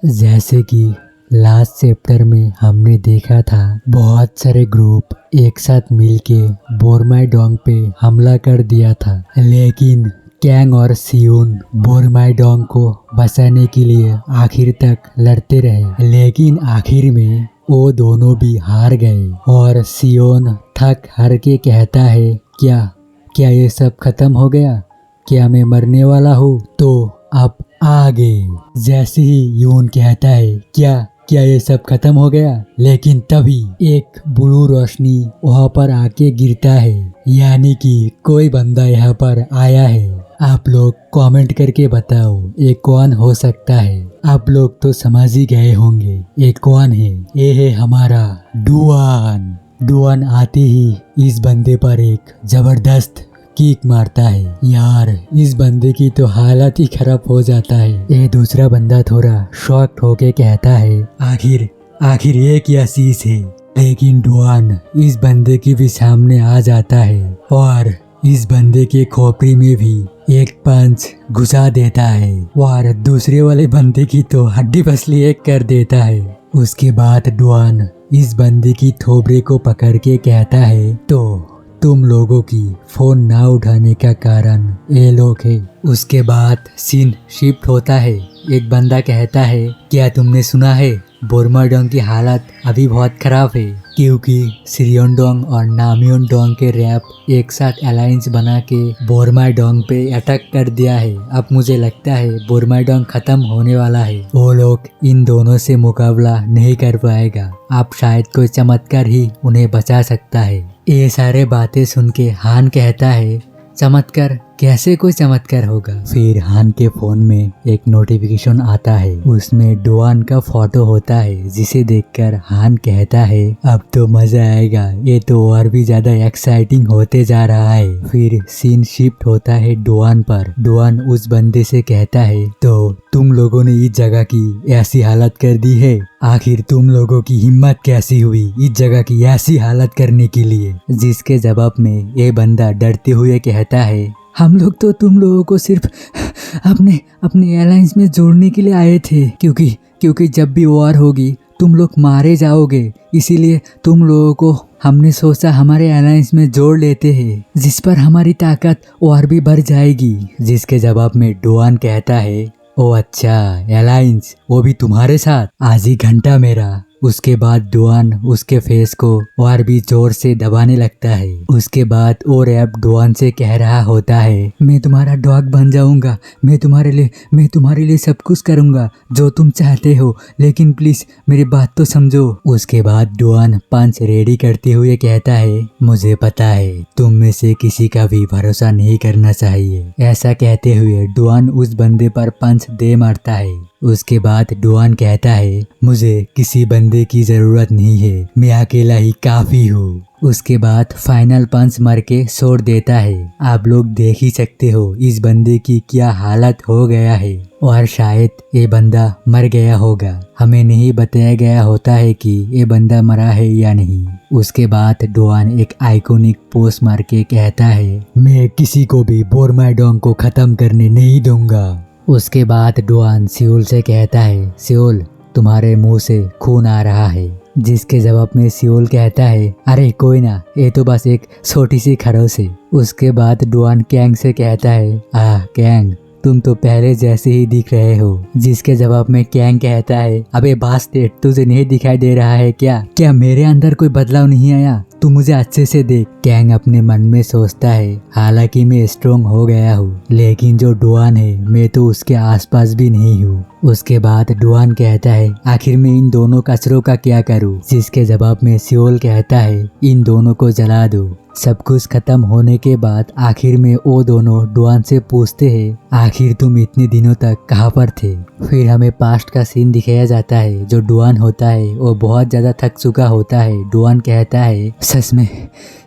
जैसे कि last chapter में हमने देखा था, बहुत सारे ग्रुप एक साथ मिलके बोरमाईडोंग पे हमला कर दिया था, लेकिन कैंग और सियोन बोरमाईडोंग को बचाने के लिए आखिर तक लड़ते रहे। लेकिन आखिर में वो दोनों भी हार गए और सियोन थक हार के कहता है, क्या क्या ये सब खत्म हो गया? क्या मैं मरने वाला हूँ? तो अब आगे। जैसे ही यून कहता है, क्या क्या ये सब खत्म हो गया, लेकिन तभी एक ब्लू रोशनी वहाँ पर आके गिरता है, यानी कि कोई बंदा यहाँ पर आया है। आप लोग कमेंट करके बताओ ये कौन हो सकता है। आप लोग तो समझ ही गए होंगे ये कौन है। ये है हमारा डुआन। डुआन आते ही इस बंदे पर एक जबरदस्त किक मारता है। यार, इस बंदे की तो हालत ही खराब हो जाता है। ये दूसरा बंदा थोड़ा शॉक्ड होके कहता है, आखिर ये क्या चीज है? लेकिन डुआन इस बंदे के भी सामने आ जाता है और इस बंदे के खोपड़ी में भी एक पंच घुसा देता है और दूसरे वाले बंदे की तो हड्डी पसली एक कर देता है। उसके बाद डुआन इस बंदे की थोबड़े को पकड़ के कहता है, तो तुम लोगों की फोन ना उठाने का कारण ये लोग है। उसके बाद सीन शिफ्ट होता है। एक बंदा कहता है, क्या तुमने सुना है बोरमाईडोंग की हालत अभी बहुत खराब है, क्योंकि सिरियोनडोंग और नामयोनडोंग के रैप एक साथ अलायंस बना के बोरमाईडोंग पे अटैक कर दिया है। अब मुझे लगता है बोरमाईडोंग खत्म होने वाला है। वो लोग इन दोनों से मुकाबला नहीं कर पाएगा। अब शायद कोई चमत्कार ही उन्हें बचा सकता है। ये सारे बातें सुन के हान कहता है, चमत्कार? कैसे कोई चमत्कार होगा? फिर हान के फोन में एक नोटिफिकेशन आता है, उसमें डुआन का फोटो होता है, जिसे देखकर हान कहता है, अब तो मजा आएगा, ये तो और भी ज्यादा एक्साइटिंग होते जा रहा है। फिर सीन शिफ्ट होता है डुआन पर। डुआन उस बंदे से कहता है, तो तुम लोगों ने इस जगह की ऐसी हालत कर दी है, आखिर तुम लोगों की हिम्मत कैसी हुई इस जगह की ऐसी हालत करने के लिए? जिसके जवाब में ये बंदा डरते हुए कहता है, हम लोग तो तुम लोगों को सिर्फ अपने एयरलाइंस में जोड़ने के लिए आए थे, क्योंकि जब भी वॉर होगी तुम लोग मारे जाओगे, इसीलिए तुम लोगों को हमने सोचा हमारे एयरलाइंस में जोड़ लेते हैं, जिस पर हमारी ताकत और भी बढ़ जाएगी। जिसके जवाब में डुआन कहता है, ओ अच्छा, एयरलाइंस वो भी तुम्हारे साथ? आज ही घंटा मेरा। उसके बाद डुआन उसके फेस को और भी जोर से दबाने लगता है। उसके बाद वो रैप डुआन से कह रहा होता है, मैं तुम्हारा डॉग बन जाऊंगा, मैं तुम्हारे लिए सब कुछ करूंगा जो तुम चाहते हो, लेकिन प्लीज मेरी बात तो समझो। उसके बाद डुआन पंच रेडी करते हुए कहता है, मुझे पता है तुम में से किसी का भी भरोसा नहीं करना चाहिए। ऐसा कहते हुए डुआन उस बंदे पर पंच दे मारता है। उसके बाद डुआन कहता है, मुझे किसी बंदे की जरूरत नहीं है, मैं अकेला ही काफी हूँ। उसके बाद फाइनल पंच मार के छोड़ देता है। आप लोग देख ही सकते हो इस बंदे की क्या हालत हो गया है, और शायद ये बंदा मर गया होगा। हमें नहीं बताया गया होता है कि ये बंदा मरा है या नहीं। उसके बाद डुआन एक आइकॉनिक पोज मार के कहता है, मैं किसी को भी बोरमाईडोंग को खत्म करने नहीं दूंगा। उसके बाद डुआन सियोल से कहता है, सियोल तुम्हारे मुंह से खून आ रहा है। जिसके जवाब में सियोल कहता है, अरे कोई ना, ये तो बस एक छोटी सी खरोच है। उसके बाद डुआन कैंग से कहता है, कैंग तुम तो पहले जैसे ही दिख रहे हो। जिसके जवाब में कैंग कहता है, अबे बास्टेड, तुझे नहीं दिखाई दे रहा है क्या मेरे अंदर कोई बदलाव नहीं आया? तू मुझे अच्छे से देख। कैंग अपने मन में सोचता है, हालांकि मैं स्ट्रॉन्ग हो गया हूँ, लेकिन जो डुआन है मैं तो उसके आसपास भी नहीं हूँ। उसके बाद डुआन कहता है, आखिर में इन दोनों कचरों का क्या करूँ? जिसके जवाब में सियोल कहता है, इन दोनों को जला दो। सब कुछ खत्म होने के बाद आखिर में वो दोनों डुआन से पूछते हैं, आखिर तुम इतने दिनों तक कहाँ पर थे? फिर हमें पास्ट का सीन दिखाया जाता है। जो डुआन होता है वो बहुत ज्यादा थक चुका होता है। डुआन कहता है, सच में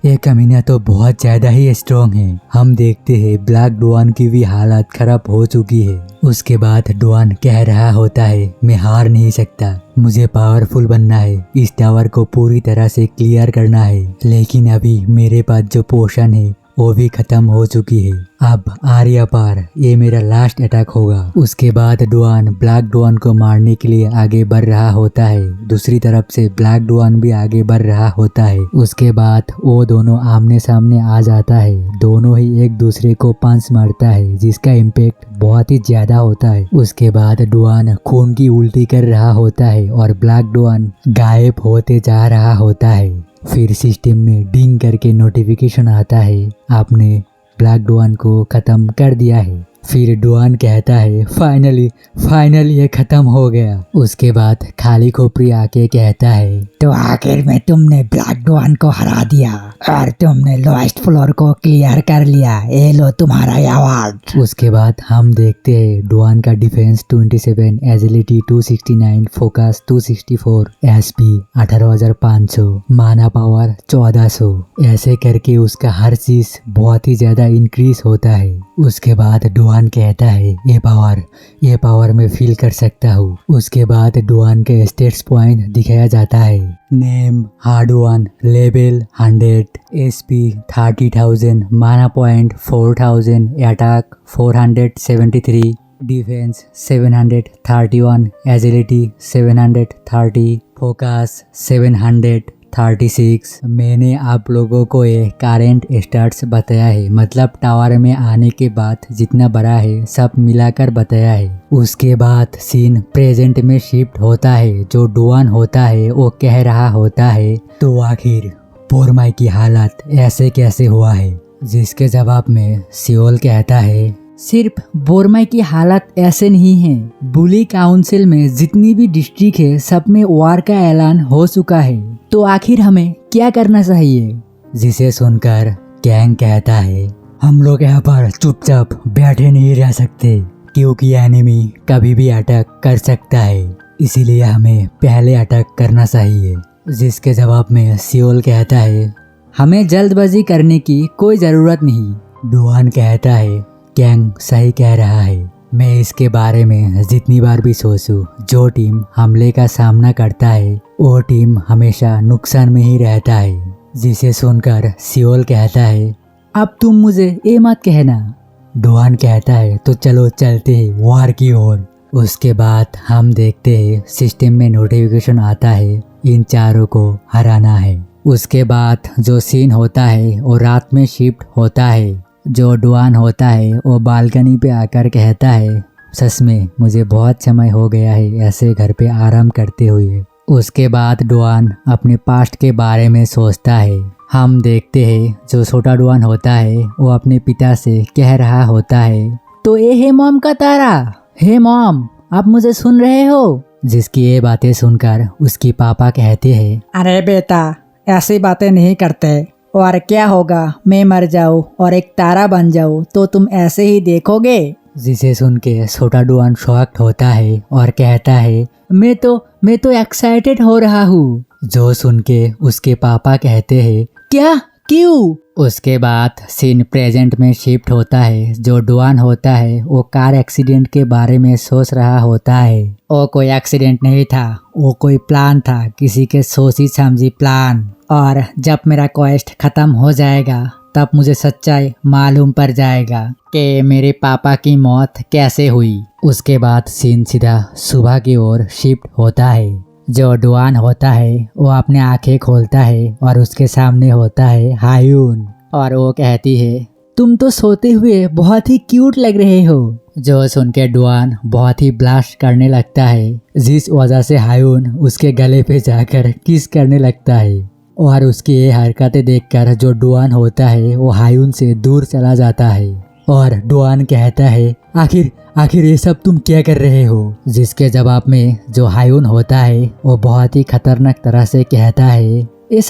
ये कमीना तो बहुत ज्यादा ही स्ट्रॉन्ग है। हम देखते हैं ब्लैक डुआन की भी हालत खराब हो चुकी है। उसके बाद डुआन कह रहा होता है, मैं हार नहीं सकता, मुझे पावरफुल बनना है, इस टावर को पूरी तरह से क्लियर करना है, लेकिन अभी मेरे पास जो पोशन है वो भी खत्म हो चुकी है। अब आर्या पार ये मेरा लास्ट अटैक होगा। उसके बाद डुआन ब्लैक डुआन को मारने के लिए आगे बढ़ रहा होता है। दूसरी तरफ से ब्लैक डुआन भी आगे बढ़ रहा होता है। उसके बाद वो दोनों आमने सामने आ जाता है। दोनों ही एक दूसरे को पंच मारता है जिसका इम्पैक्ट बहुत ही ज्यादा होता है। उसके बाद डुआन खून की उल्टी कर रहा होता है और ब्लैक डुआन गायब होते जा रहा होता है। फिर सिस्टम में डिंग करके नोटिफिकेशन आता है, आपने ब्लैक डुआन को खत्म कर दिया है। फिर डुआन कहता है फाइनली ये खत्म हो गया। उसके बाद खाली खोपड़ी आके कहता है, तो आखिर में तुमने ब्लैक डुआन को हरा दिया और तुमने लोएस्ट फ्लोर को क्लियर कर लिया। ये लो तुम्हारा अवार्ड। उसके बाद हम देखते हैं डुआन का डिफेंस 27, एजिलिटी 269, फोकस 264, एसपी 18,500, माना पावर 1400। ऐसे करके उसका हर चीज बहुत ही ज्यादा इंक्रीज होता है। उसके बाद डुआन कहता है, ये पावर मैं फील कर सकता हूँ। उसके बाद डुआन के स्टेट्स पॉइंट दिखाया जाता है। Name hard one, level 100, SP 30,000, माना point 4,000, attack 473, defence 731, agility 730, focus 736। मैंने आप लोगों को ये करेंट स्टार्ट्स बताया है, मतलब टावर में आने के बाद जितना बड़ा है सब मिलाकर बताया है। उसके बाद सीन प्रेजेंट में शिफ्ट होता है। जो डुआन होता है वो कह रहा होता है, तो आखिर बोरमाई की हालत ऐसे कैसे हुआ है? जिसके जवाब में सियोल कहता है, सिर्फ बोरमाई की हालत ऐसे नहीं है, बुली काउंसिल में जितनी भी डिस्ट्रिक्ट है सब में वार का ऐलान हो चुका है। तो आखिर हमें क्या करना चाहिए? जिसे सुनकर गैंग कहता है, हम लोग यहाँ पर चुपचाप बैठे नहीं रह सकते क्योंकि एनिमी कभी भी अटैक कर सकता है, इसीलिए हमें पहले अटैक करना चाहिए। जिसके जवाब में सियोल कहता है, हमें जल्दबाजी करने की कोई जरूरत नहीं। डुआन कहता है, गैंग सही कह रहा है। मैं इसके बारे में जितनी बार भी सोचूं, जो टीम हमले का सामना करता है वो टीम हमेशा नुकसान में ही रहता है। जिसे सुनकर सियोल कहता है, अब तुम मुझे ये मत कहना। डुआन कहता है, तो चलो चलते हैं वार की ओर। उसके बाद हम देखते हैं सिस्टम में नोटिफिकेशन आता है, इन चारों को हराना है। उसके बाद जो सीन होता है वो रात में शिफ्ट होता है। जो डुआन होता है वो बालकनी पे आकर कहता है, सच में मुझे बहुत समय हो गया है ऐसे घर पे आराम करते हुए। उसके बाद डुआन अपने पास्ट के बारे में सोचता है। हम देखते हैं जो छोटा डुआन होता है वो अपने पिता से कह रहा होता है, तो ये है मॉम का तारा। हे मॉम, आप मुझे सुन रहे हो? जिसकी ये बातें सुनकर उसकी पापा कहते हैं, अरे बेटा, ऐसी बातें नहीं करते। और क्या होगा, मैं मर जाऊँ और एक तारा बन जाऊँ तो तुम ऐसे ही देखोगे? जिसे सुन के छोटा डुआन शॉक्ड होता है और कहता है, मैं तो एक्साइटेड हो रहा हूँ। जो सुन के उसके पापा कहते हैं, क्या, क्यों? उसके बाद सीन प्रेजेंट में शिफ्ट होता है। जो डुआन होता है वो कार एक्सीडेंट के बारे में सोच रहा होता है। वो कोई एक्सीडेंट नहीं था, वो कोई प्लान था, किसी के सोची समझी प्लान। और जब मेरा क्वेस्ट खत्म हो जाएगा तब मुझे सच्चाई मालूम पड़ जाएगा कि मेरे पापा की मौत कैसे हुई। उसके बाद सीन सीधा सुबह की ओर शिफ्ट होता है। जो डुआन होता है वो अपने आंखें खोलता है और उसके सामने होता है हायून, और वो कहती है, तुम तो सोते हुए बहुत ही क्यूट लग रहे हो। जो सुन के डुआन बहुत ही ब्लास्ट करने लगता है, जिस वजह से हायून उसके गले पे जाकर किस करने लगता है। और उसकी ये हरकतें देखकर जो डुआन होता है वो हायून से दूर चला जाता है। और डुआन कहता है, आखिर ये सब तुम क्या कर रहे हो? जिसके जवाब में जो हायून होता है वो बहुत ही खतरनाक तरह से कहता है, ये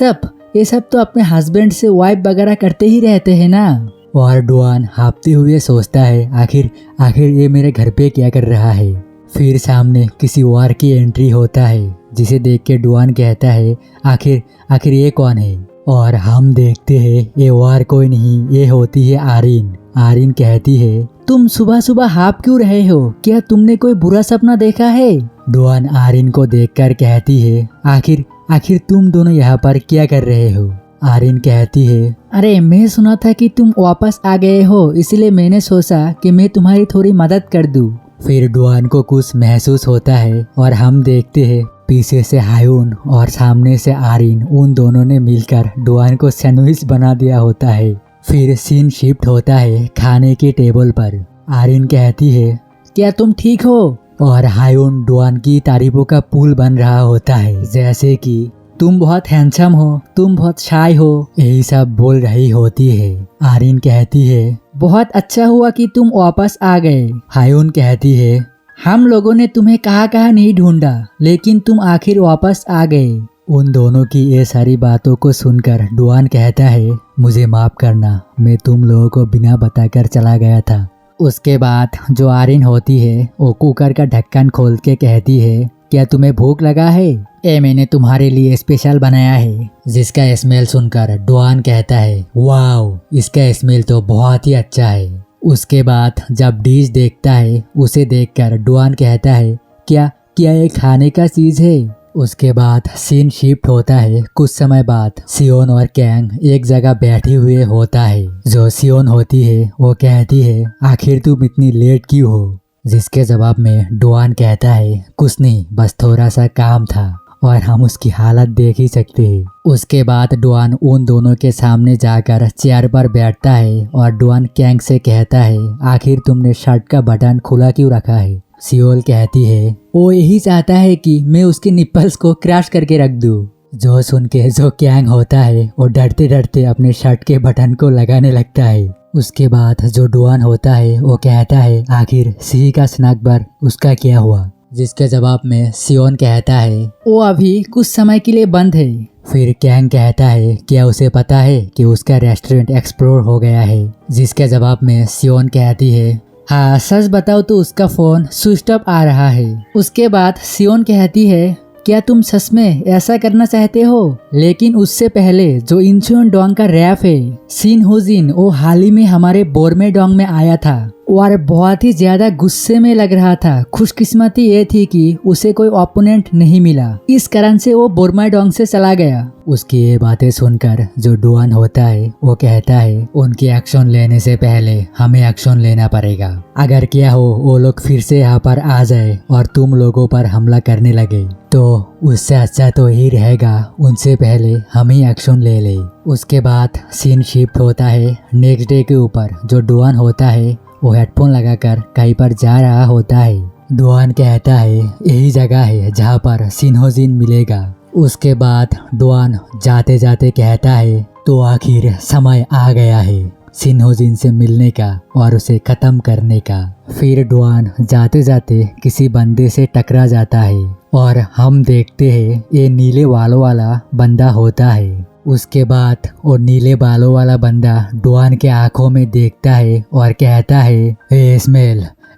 सब तो अपने हस्बैंड से वाइफ वगैरह करते ही रहते हैं ना। और डुआन हाँफते हुए सोचता है, आखिर ये मेरे घर पे क्या कर रहा है। फिर सामने किसी वार की एंट्री होता है, जिसे देख के डुआन कहता है, आखिर ये कौन है? और हम देखते हैं ये वार कोई नहीं, ये होती है आरिन। आरिन कहती है, तुम सुबह सुबह हाँफ क्यों रहे हो? क्या तुमने कोई बुरा सपना देखा है? डुआन आरिन को देखकर कहती है, आखिर तुम दोनों यहाँ पर क्या कर रहे हो? आर्यन कहती है, अरे मैं सुना था कि तुम वापस आ गए हो, इसलिए मैंने सोचा कि मैं तुम्हारी थोड़ी मदद कर दूं। फिर डुआन को कुछ महसूस होता है और हम देखते हैं पीछे से हायून और सामने से आर्यन, उन दोनों ने मिलकर डुआन को सैंडविच बना दिया होता है। फिर सीन शिफ्ट होता है खाने की टेबल पर। आर्यन कहती है, क्या तुम ठीक हो? और हायून डुआन की तारीफों का पुल बन रहा होता है, जैसे कि तुम बहुत हैंडसम हो, तुम बहुत शाय हो, यही सब बोल रही होती है। आर्यन कहती है, बहुत अच्छा हुआ कि तुम वापस आ गए। हायून कहती है, हम लोगों ने तुम्हें कहाँ नहीं ढूंढा, लेकिन तुम आखिर वापस आ गए। उन दोनों की ये सारी बातों को सुनकर डुआन कहता है, मुझे माफ करना, मैं तुम लोगों को बिना बताकर चला गया था। उसके बाद जो आर्यन होती है वो कुकर का ढक्कन खोल के कहती है, क्या तुम्हें भूख लगा है? ये मैंने तुम्हारे लिए स्पेशल बनाया है। जिसका स्मेल सुनकर डुआन कहता है, वाओ, इसका स्मेल तो बहुत ही अच्छा है। उसके बाद जब डिश देखता है, उसे देखकर डुआन कहता है, क्या ये खाने का चीज है? उसके बाद सीन शिफ्ट होता है। कुछ समय बाद सियोन और कैंग एक जगह बैठे हुए होता है। जो सियोन होती है वो कहती है, आखिर तुम इतनी लेट क्यों हो? जिसके जवाब में डुआन कहता है, कुछ नहीं, बस थोड़ा सा काम था, और हम उसकी हालत देख ही सकते हैं। उसके बाद डुआन उन दोनों के सामने जाकर चेयर पर बैठता है और डुआन कैंग से कहता है, आखिर तुमने शर्ट का बटन खुला क्यों रखा है? सियोल कहती है, वो यही चाहता है कि मैं उसके निप्पल्स को क्रैश करके रख दूं। जो सुन के जो कैंग होता है वो डरते डरते अपने शर्ट के बटन को लगाने लगता है। उसके बाद जो डुआन होता है वो कहता है, आखिर सी का स्नैक बार उसका क्या हुआ? जिसके जवाब में सियोन कहता है, वो अभी कुछ समय के लिए बंद है। फिर कैंग कहता है, क्या उसे पता है कि उसका रेस्टोरेंट एक्सप्लोर हो गया है? जिसके जवाब में सियोन कहती है, हाँ, सच बताओ तो उसका फोन स्विच ऑफ आ रहा है। उसके बाद सियोन कहती है, क्या तुम सच में ऐसा करना चाहते हो? लेकिन उससे पहले जो इंचुन डोंग का रैप है, सिन होजिन, वो हाल ही में हमारे बोरमे डोंग में आया था और बहुत ही ज्यादा गुस्से में लग रहा था। खुशकिस्मती ये थी कि उसे कोई ओपोनेंट नहीं मिला, इस कारण से वो बोरमे डोंग से चला गया। उसकी ये बातें सुनकर जो डुआन होता है वो कहता है, उनकी एक्शन लेने से पहले हमें एक्शन लेना पड़ेगा। अगर क्या हो वो लोग फिर से यहाँ पर आ जाए और तुम लोगों पर हमला करने लगे, तो उससे अच्छा तो ही रहेगा उनसे पहले हम ही एक्शन ले ले। उसके बाद सीन शिफ्ट होता है नेक्स्ट डे के ऊपर। जो डुआन होता है वो हेडफोन लगाकर कहीं पर जा रहा होता है। डुआन कहता है, यही जगह है जहाँ पर सिन्होजिन मिलेगा। उसके बाद डुआन जाते जाते कहता है, तो आखिर समय आ गया है सिन्होजिन से मिलने का और उसे खत्म करने का। फिर डुआन जाते जाते किसी बंदे से टकरा जाता है और हम देखते हैं ये नीले बालों वाला बंदा होता है। उसके बाद वो नीले बालों वाला बंदा डुआन के आंखों में देखता है और कहता है,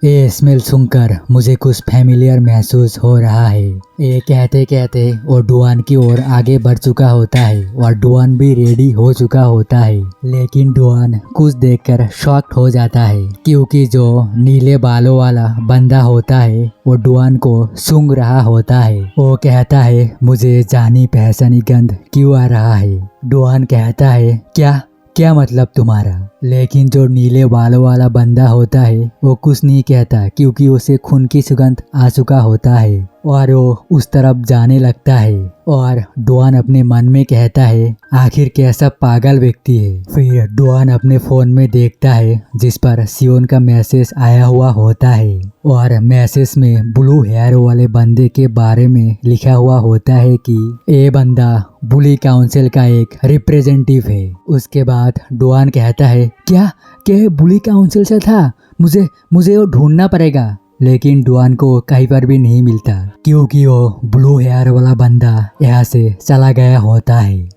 ये स्मेल सुनकर मुझे कुछ फैमिलियर महसूस हो रहा है। ये कहते कहते वो डुआन की ओर आगे बढ़ चुका होता है और डुआन भी रेडी हो चुका होता है। लेकिन डुआन कुछ देखकर शॉक्ड हो जाता है, क्योंकि जो नीले बालों वाला बंदा होता है वो डुआन को सूंघ रहा होता है। वो कहता है, मुझे जानी पहचानी गंध क्यों आ रहा है? डुआन कहता है, क्या मतलब तुम्हारा? लेकिन जो नीले बालों वाला बंदा होता है वो कुछ नहीं कहता, क्योंकि उसे खून की सुगंध आ चुका होता है और वो उस तरफ जाने लगता है। और डुआन अपने मन में कहता है, आखिर कैसा पागल व्यक्ति है। फिर डुआन अपने फोन में देखता है जिस पर सियोन का मैसेज आया हुआ होता है और मैसेज में ब्लू हेयर वाले बंदे के बारे में लिखा हुआ होता है कि ये बंदा बुली काउंसिल का एक रिप्रेजेंटेटिव है। उसके बाद डुआन कहता है, क्या बुली काउंसिल से था? मुझे वो ढूंढना पड़ेगा। लेकिन डुआन को कहीं पर भी नहीं मिलता, क्योंकि वो ब्लू हेयर वाला बंदा यहाँ से चला गया होता है।